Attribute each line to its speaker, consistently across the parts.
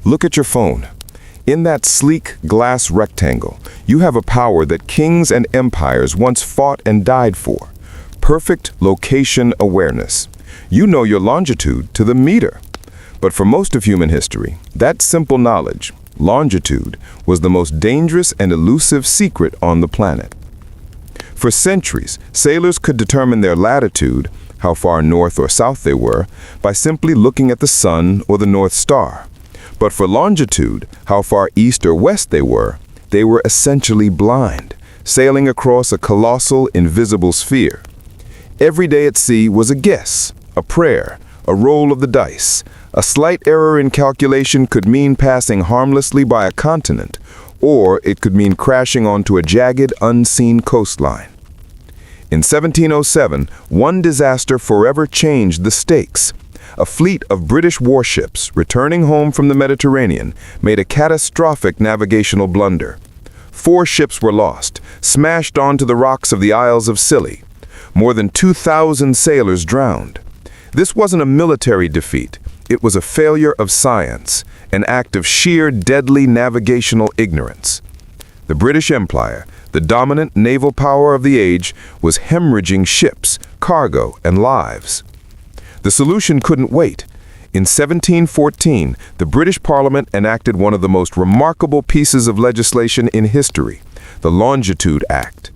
Speaker 1: Look at your phone. In that sleek glass rectangle, you have a power that kings and empires once fought and died for. Perfect location awareness. You know your longitude to the meter. But for most of human history, that simple knowledge, longitude, was the most dangerous and elusive secret on the planet. For centuries, sailors could determine their latitude, how far north or south they were, by simply looking at the sun or the North Star. But for longitude, how far east or west they were essentially blind, sailing across a colossal, invisible sphere. Every day at sea was a guess, a prayer, a roll of the dice. A slight error in calculation could mean passing harmlessly by a continent, or it could mean crashing onto a jagged, unseen coastline. In 1707, one disaster forever changed the stakes. A fleet of British warships returning home from the Mediterranean made a catastrophic navigational blunder. 4 ships were lost, smashed onto the rocks of the Isles of Scilly. More than 2,000 sailors drowned. This wasn't a military defeat. It was a failure of science, an act of sheer, deadly navigational ignorance. The British Empire, the dominant naval power of the age, was hemorrhaging ships, cargo, and lives. The solution couldn't wait. In 1714, the British Parliament enacted one of the most remarkable pieces of legislation in history, the Longitude Act.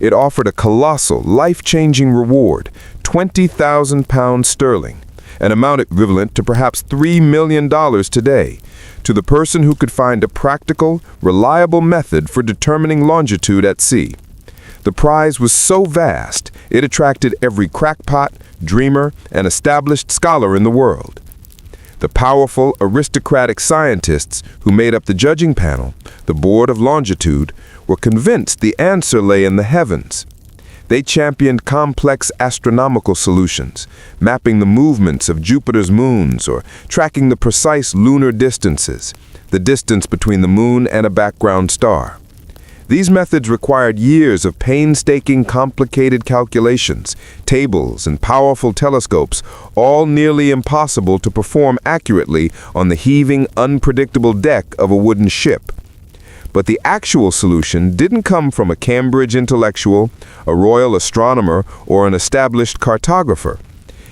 Speaker 1: It offered a colossal, life-changing reward, £20,000 sterling, an amount equivalent to perhaps $3 million today, to the person who could find a practical, reliable method for determining longitude at sea. The prize was so vast, it attracted every crackpot, dreamer, and established scholar in the world. The powerful, aristocratic scientists who made up the judging panel, the Board of Longitude, were convinced the answer lay in the heavens. They championed complex astronomical solutions, mapping the movements of Jupiter's moons or tracking the precise lunar distances, the distance between the moon and a background star. These methods required years of painstaking, complicated calculations, tables, and powerful telescopes, all nearly impossible to perform accurately on the heaving, unpredictable deck of a wooden ship. But the actual solution didn't come from a Cambridge intellectual, a royal astronomer, or an established cartographer.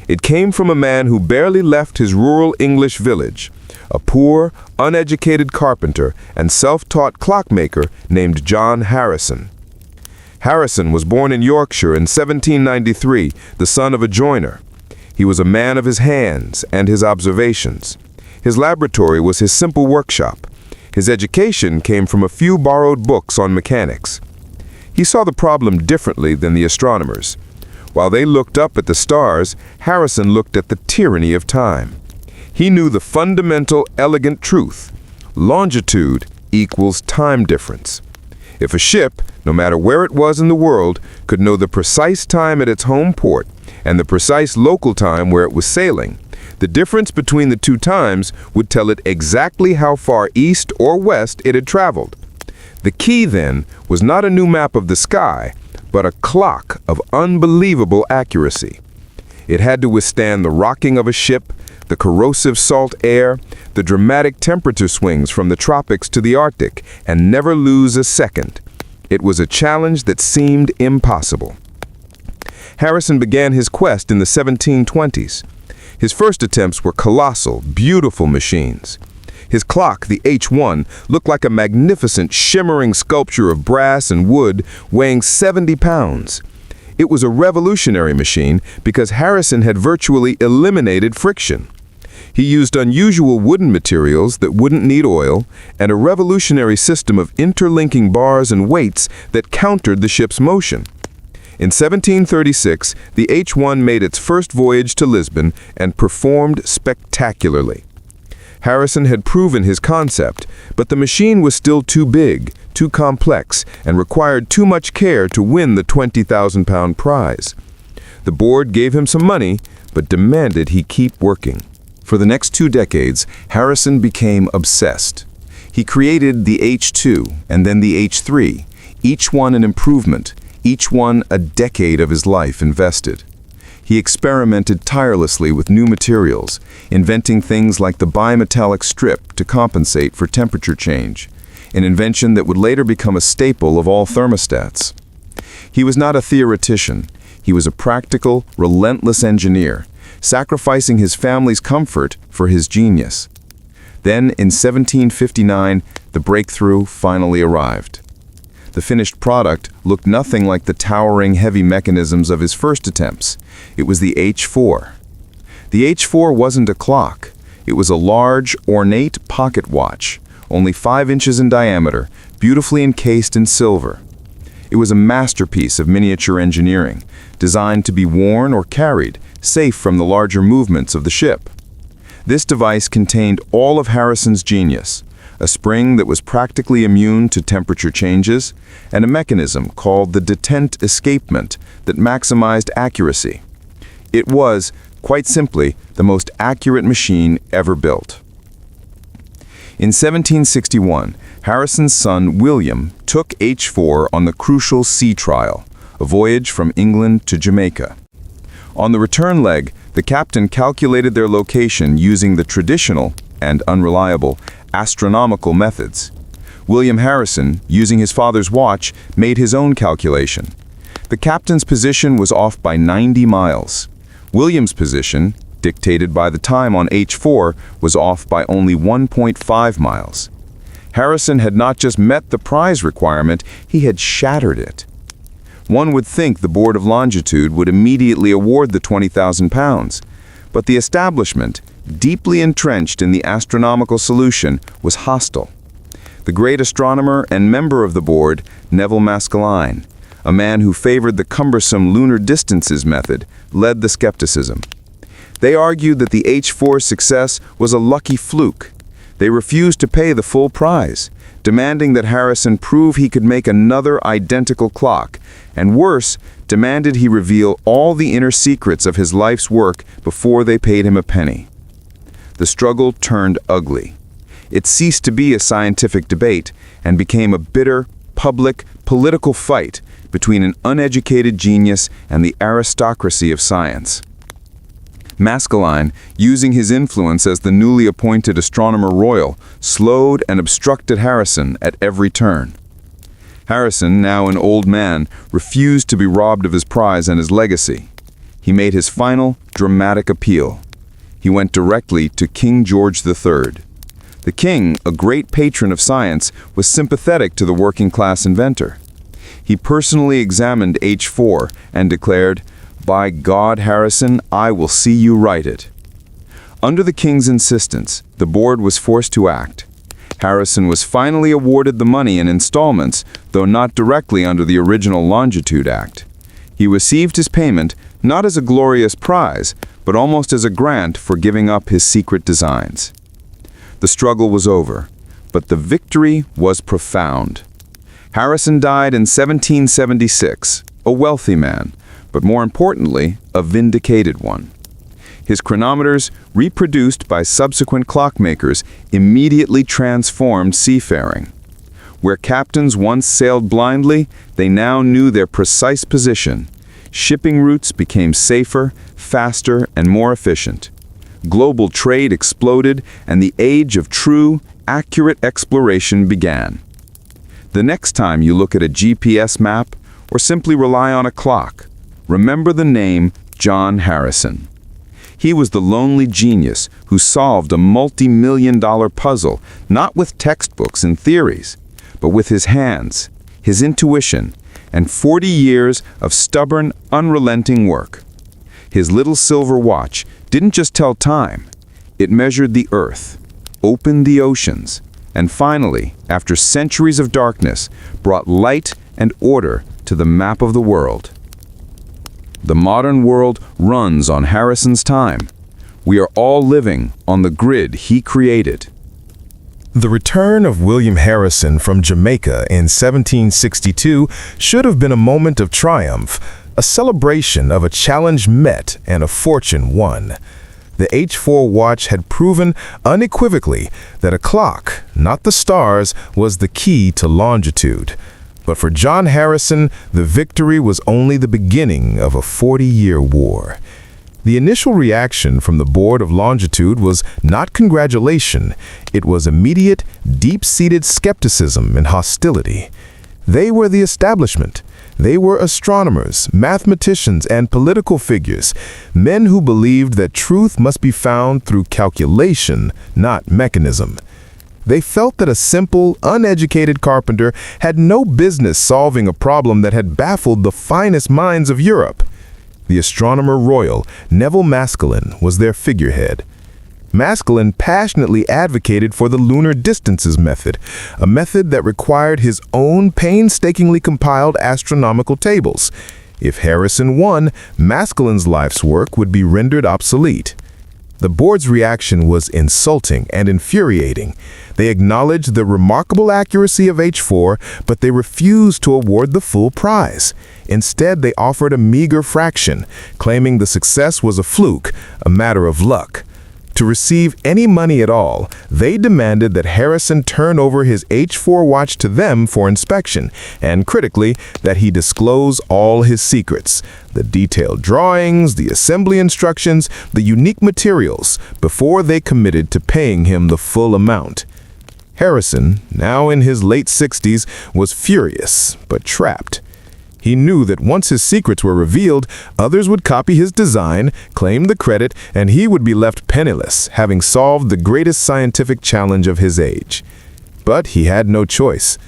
Speaker 1: It came from a man who barely left his rural English village, a poor, uneducated carpenter and self-taught clockmaker named John Harrison. Harrison was born in Yorkshire in 1793, the son of a joiner. He was a man of his hands and his observations. His laboratory was his simple workshop. His education came from a few borrowed books on mechanics. He saw the problem differently than the astronomers. While they looked up at the stars, Harrison looked at the tyranny of time. He knew the fundamental, elegant truth. Longitude equals time difference. If a ship, no matter where it was in the world, could know the precise time at its home port and the precise local time where it was sailing, the difference between the two times would tell it exactly how far east or west it had traveled. The key, then, was not a new map of the sky, but a clock of unbelievable accuracy. It had to withstand the rocking of a ship, the corrosive salt air, the dramatic temperature swings from the tropics to the Arctic, and never lose a second. It was a challenge that seemed impossible. Harrison began his quest in the 1720s. His first attempts were colossal, beautiful machines. His clock, the H1, looked like a magnificent, shimmering sculpture of brass and wood weighing 70 pounds. It was a revolutionary machine because Harrison had virtually eliminated friction. He used unusual wooden materials that wouldn't need oil and a revolutionary system of interlinking bars and weights that countered the ship's motion. In 1736, the H1 made its first voyage to Lisbon and performed spectacularly. Harrison had proven his concept, but the machine was still too big, too complex, and required too much care to win the £20,000 prize. The board gave him some money, but demanded he keep working. For the next 2 decades, Harrison became obsessed. He created the H2 and then the H3, each one an improvement, each one a decade of his life invested. He experimented tirelessly with new materials, inventing things like the bimetallic strip to compensate for temperature change, an invention that would later become a staple of all thermostats. He was not a theoretician. He was a practical, relentless engineer, sacrificing his family's comfort for his genius. Then, in 1759, the breakthrough finally arrived. The finished product looked nothing like the towering heavy mechanisms of his first attempts. It was the H4. The H4 wasn't a clock. It was a large, ornate pocket watch, only 5 inches in diameter, beautifully encased in silver. It was a masterpiece of miniature engineering, designed to be worn or carried, safe from the larger movements of the ship. This device contained all of Harrison's genius, a spring that was practically immune to temperature changes, and a mechanism called the detent escapement that maximized accuracy. It was, quite simply, the most accurate machine ever built. In 1761, Harrison's son William took H4 on the crucial sea trial, a voyage from England to Jamaica. On the return leg, the captain calculated their location using the traditional and unreliable astronomical methods. William Harrison, using his father's watch, made his own calculation. The captain's position was off by 90 miles. William's position, dictated by the time on H4, was off by only 1.5 miles. Harrison had not just met the prize requirement, he had shattered it. One would think the Board of Longitude would immediately award the 20,000 pounds, but the establishment, deeply entrenched in the astronomical solution, was hostile. The great astronomer and member of the board, Neville Maskelyne, a man who favored the cumbersome lunar distances method, led the skepticism. They argued that the H4's success was a lucky fluke. They refused to pay the full prize, demanding that Harrison prove he could make another identical clock, and worse, demanded he reveal all the inner secrets of his life's work before they paid him a penny. The struggle turned ugly. It ceased to be a scientific debate and became a bitter, public, political fight between an uneducated genius and the aristocracy of science. Maskelyne, using his influence as the newly appointed Astronomer Royal, slowed and obstructed Harrison at every turn. Harrison, now an old man, refused to be robbed of his prize and his legacy. He made his final, dramatic appeal. He went directly to King George III. The king, a great patron of science, was sympathetic to the working-class inventor. He personally examined H4 and declared, "By God, Harrison, I will see you right it." Under the king's insistence, the board was forced to act. Harrison was finally awarded the money in installments, though not directly under the original Longitude Act. He received his payment not as a glorious prize, but almost as a grant for giving up his secret designs. The struggle was over, but the victory was profound. Harrison died in 1776, a wealthy man, but more importantly, a vindicated one. His chronometers, reproduced by subsequent clockmakers, immediately transformed seafaring. Where captains once sailed blindly, they now knew their precise position. Shipping routes became safer, faster, and more efficient. Global trade exploded, and the age of true, accurate exploration began. The next time you look at a GPS map, or simply rely on a clock, remember the name John Harrison. He was the lonely genius who solved a multi-million-dollar puzzle, not with textbooks and theories, but with his hands, his intuition, and 40 years of stubborn, unrelenting work. His little silver watch didn't just tell time, it measured the earth, opened the oceans, and finally, after centuries of darkness, brought light and order to the map of the world. The modern world runs on Harrison's time. We are all living on the grid he created.
Speaker 2: The return of William Harrison from Jamaica in 1762 should have been a moment of triumph, a celebration of a challenge met and a fortune won. The H4 watch had proven unequivocally that a clock, not the stars, was the key to longitude. But for John Harrison, the victory was only the beginning of a 40-year war. The initial reaction from the board of Longitude was not congratulation, it was immediate, deep-seated skepticism and hostility. They were the establishment. They were astronomers, mathematicians, and political figures, men who believed that truth must be found through calculation, not mechanism. They felt that a simple, uneducated carpenter had no business solving a problem that had baffled the finest minds of Europe. The astronomer royal, Neville Maskelyne, was their figurehead. Maskelyne passionately advocated for the lunar distances method, a method that required his own painstakingly compiled astronomical tables. If Harrison won, Maskelyne's life's work would be rendered obsolete. The board's reaction was insulting and infuriating. They acknowledged the remarkable accuracy of H4, but they refused to award the full prize. Instead, they offered a meager fraction, claiming the success was a fluke, a matter of luck. To receive any money at all, they demanded that Harrison turn over his H4 watch to them for inspection, and critically, that he disclose all his secrets, the detailed drawings, the assembly instructions, the unique materials, before they committed to paying him the full amount. Harrison, now in his late 60s, was furious, but trapped. He knew that once his secrets were revealed, others would copy his design, claim the credit, and he would be left penniless, having solved the greatest scientific challenge of his age. But he had no choice.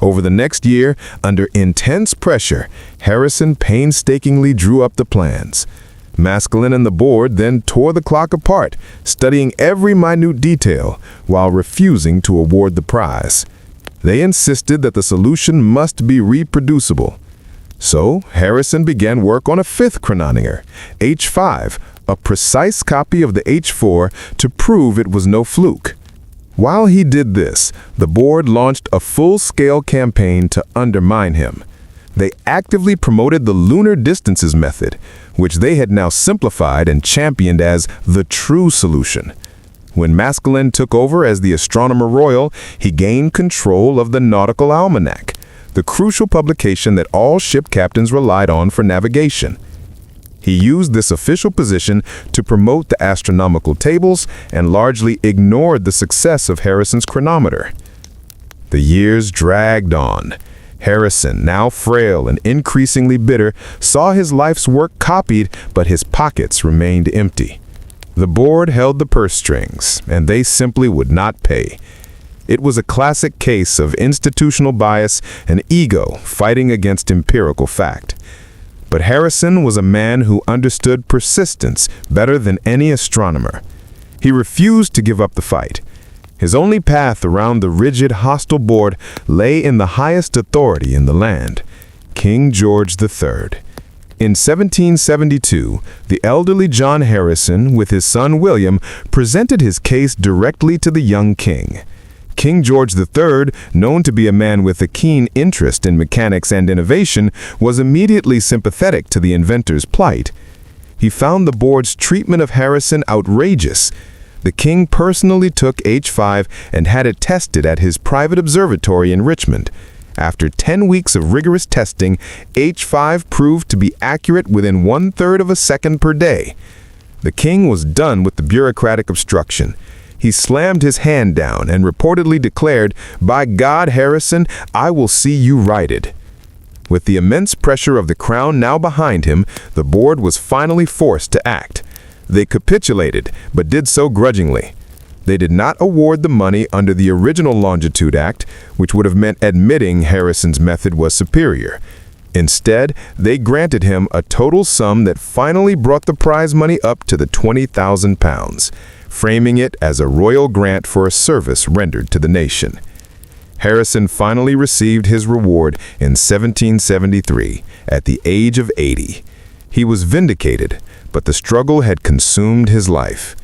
Speaker 2: Over the next year, under intense pressure, Harrison painstakingly drew up the plans. Maskelyne and the board then tore the clock apart, studying every minute detail, while refusing to award the prize. They insisted that the solution must be reproducible. So, Harrison began work on a fifth chronometer, H5, a precise copy of the H4 to prove it was no fluke. While he did this, the board launched a full-scale campaign to undermine him. They actively promoted the lunar distances method, which they had now simplified and championed as the true solution. When Maskelyne took over as the Astronomer Royal, he gained control of the Nautical Almanac, the crucial publication that all ship captains relied on for navigation. He used this official position to promote the astronomical tables and largely ignored the success of Harrison's chronometer. The years dragged on. Harrison, now frail and increasingly bitter, saw his life's work copied, but his pockets remained empty. The board held the purse strings, and they simply would not pay. It was a classic case of institutional bias and ego fighting against empirical fact. But Harrison was a man who understood persistence better than any astronomer. He refused to give up the fight. His only path around the rigid, hostile board lay in the highest authority in the land, King George III. In 1772, the elderly John Harrison, with his son William, presented his case directly to the young king. King George III, known to be a man with a keen interest in mechanics and innovation, was immediately sympathetic to the inventor's plight. He found the board's treatment of Harrison outrageous. The king personally took H5 and had it tested at his private observatory in Richmond. After 10 weeks of rigorous testing, H5 proved to be accurate within 1/3 of a second per day. The king was done with the bureaucratic obstruction. He slammed his hand down and reportedly declared, "By God, Harrison, I will see you righted." With the immense pressure of the crown now behind him, the board was finally forced to act. They capitulated, but did so grudgingly. They did not award the money under the original Longitude Act, which would have meant admitting Harrison's method was superior. Instead, they granted him a total sum that finally brought the prize money up to the £20,000, framing it as a royal grant for a service rendered to the nation. Harrison finally received his reward in 1773, at the age of 80. He was vindicated, but the struggle had consumed his life.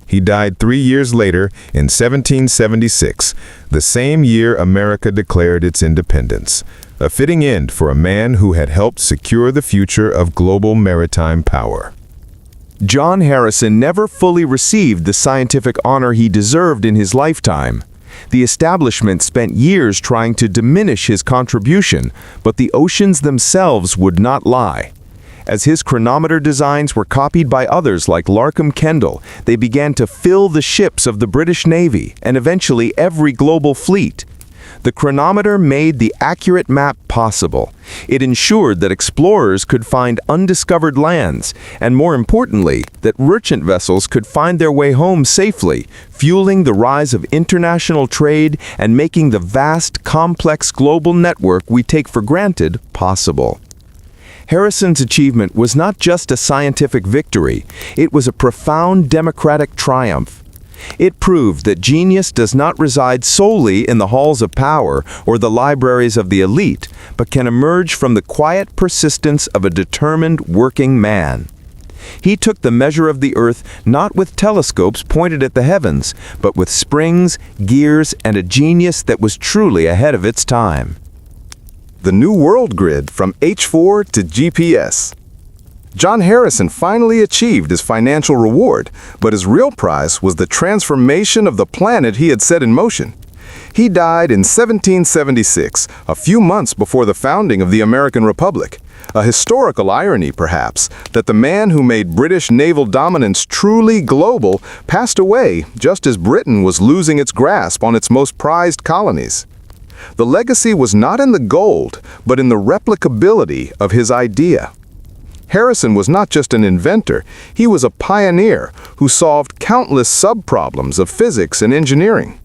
Speaker 2: He died 3 years later, in 1776, the same year America declared its independence, a fitting end for a man who had helped secure the future of global maritime power.
Speaker 1: John Harrison never fully received the scientific honor he deserved in his lifetime. The establishment spent years trying to diminish his contribution, but the oceans themselves would not lie. As his chronometer designs were copied by others like Larkham-Kendall, they began to fill the ships of the British Navy and eventually every global fleet. The chronometer made the accurate map possible. It ensured that explorers could find undiscovered lands, and more importantly, that merchant vessels could find their way home safely, fueling the rise of international trade and making the vast, complex global network we take for granted possible. Harrison's achievement was not just a scientific victory, it was a profound democratic triumph. It proved that genius does not reside solely in the halls of power or the libraries of the elite, but can emerge from the quiet persistence of a determined working man. He took the measure of the earth not with telescopes pointed at the heavens, but with springs, gears, and a genius that was truly ahead of its time.
Speaker 2: The New World Grid from H4 to GPS. John Harrison finally achieved his financial reward, but his real prize was the transformation of the planet he had set in motion. He died in 1776, a few months before the founding of the American Republic. A historical irony, perhaps, that the man who made British naval dominance truly global passed away just as Britain was losing its grasp on its most prized colonies. The legacy was not in the gold, but in the replicability of his idea. Harrison was not just an inventor, he was a pioneer who solved countless sub-problems of physics and engineering.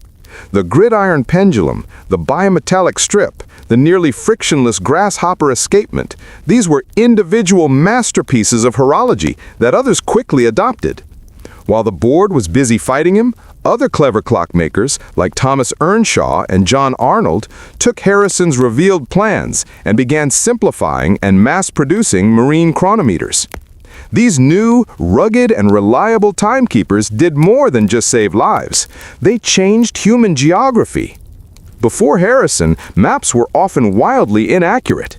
Speaker 2: The gridiron pendulum, the bimetallic strip, the nearly frictionless grasshopper escapement, these were individual masterpieces of horology that others quickly adopted. While the board was busy fighting him, other clever clockmakers, like Thomas Earnshaw and John Arnold, took Harrison's revealed plans and began simplifying and mass-producing marine chronometers. These new, rugged, and reliable timekeepers did more than just save lives. They changed human geography. Before Harrison, maps were often wildly inaccurate.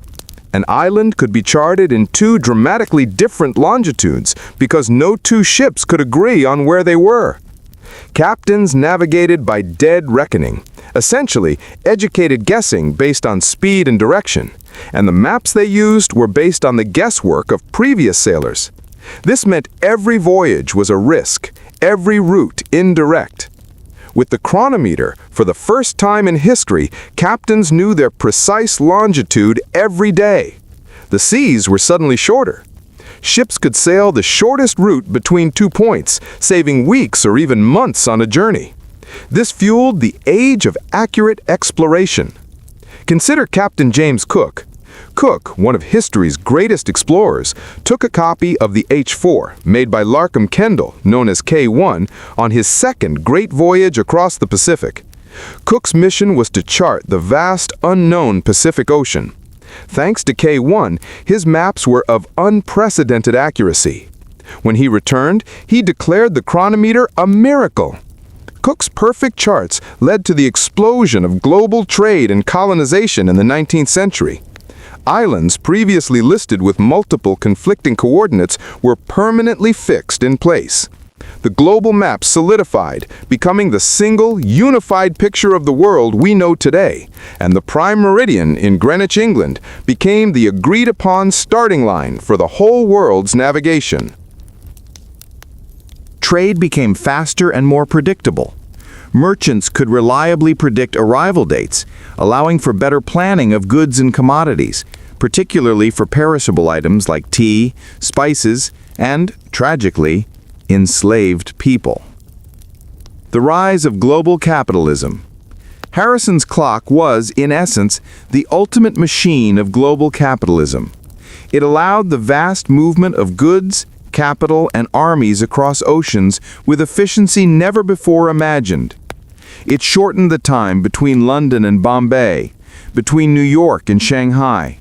Speaker 2: An island could be charted in two dramatically different longitudes because no two ships could agree on where they were. Captains navigated by dead reckoning, essentially educated guessing based on speed and direction, and the maps they used were based on the guesswork of previous sailors. This meant every voyage was a risk, every route indirect. With the chronometer, for the first time in history, captains knew their precise longitude every day. The seas were suddenly shorter. Ships could sail the shortest route between 2 points, saving weeks or even months on a journey. This fueled the age of accurate exploration. Consider Captain James Cook. Cook, one of history's greatest explorers, took a copy of the H4, made by Larkham-Kendall, known as K1, on his second great voyage across the Pacific. Cook's mission was to chart the vast, unknown Pacific Ocean. Thanks to K1, his maps were of unprecedented accuracy. When he returned, he declared the chronometer a miracle. Cook's perfect charts led to the explosion of global trade and colonization in the 19th century. Islands previously listed with multiple conflicting coordinates were permanently fixed in place. The global map solidified, becoming the single, unified picture of the world we know today, and the prime meridian in Greenwich, England, became the agreed-upon starting line for the whole world's navigation.
Speaker 1: Trade became faster and more predictable. Merchants could reliably predict arrival dates, allowing for better planning of goods and commodities, particularly for perishable items like tea, spices, and, tragically, enslaved people. The rise of global capitalism. Harrison's clock was, in essence, the ultimate machine of global capitalism. It allowed the vast movement of goods, capital, and armies across oceans with efficiency never before imagined. It shortened the time between London and Bombay, between New York and Shanghai.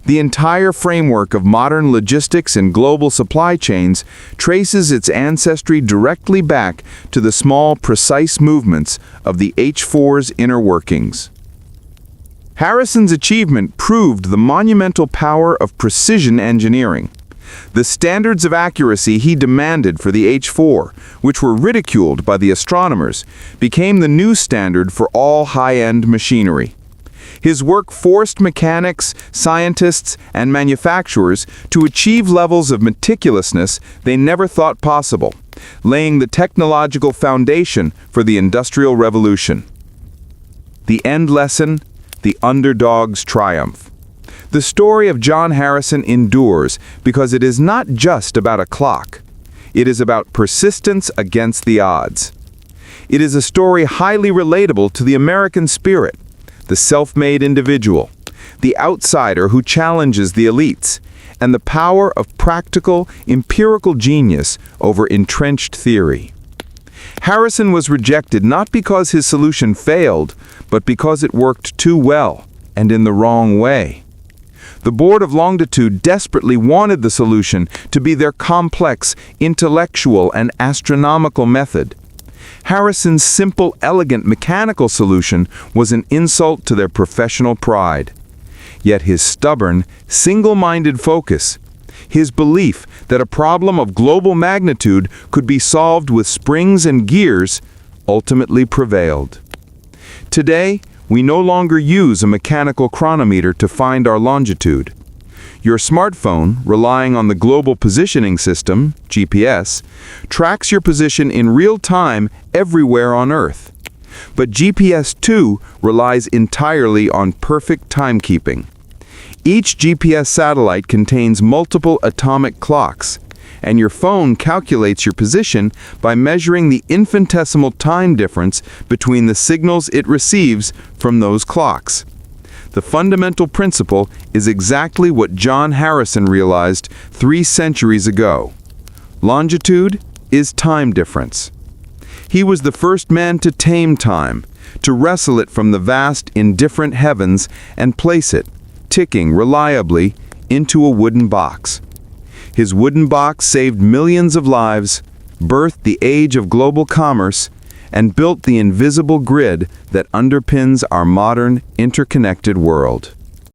Speaker 1: The entire framework of modern logistics and global supply chains traces its ancestry directly back to the small, precise movements of the H4's inner workings. Harrison's achievement proved the monumental power of precision engineering. The standards of accuracy he demanded for the H4, which were ridiculed by the astronomers, became the new standard for all high-end machinery.
Speaker 3: His work forced mechanics, scientists, and manufacturers to achieve levels of meticulousness they never thought possible, laying the technological foundation for the Industrial Revolution. The end lesson: the underdog's triumph. The story of John Harrison endures because it is not just about a clock. It is about persistence against the odds. It is a story highly relatable to the American spirit, the self-made individual, the outsider who challenges the elites, and the power of practical, empirical genius over entrenched theory. Harrison was rejected not because his solution failed, but because it worked too well and in the wrong way. The board of Longitude desperately wanted the solution to be their complex, intellectual, and astronomical method. Harrison's simple, elegant mechanical solution was an insult to their professional pride. Yet his stubborn, single-minded focus, his belief that a problem of global magnitude could be solved with springs and gears, ultimately prevailed. Today, we no longer use a mechanical chronometer to find our longitude. Your smartphone, relying on the Global Positioning System, GPS, tracks your position in real time everywhere on Earth. But GPS, too, relies entirely on perfect timekeeping. Each GPS satellite contains multiple atomic clocks, and your phone calculates your position by measuring the infinitesimal time difference between the signals it receives from those clocks. The fundamental principle is exactly what John Harrison realized 3 centuries ago. Longitude is time difference. He was the first man to tame time, to wrestle it from the vast, indifferent heavens and place it, ticking reliably, into a wooden box. His wooden box saved millions of lives, birthed the age of global commerce, and built the invisible grid that underpins our modern, interconnected world.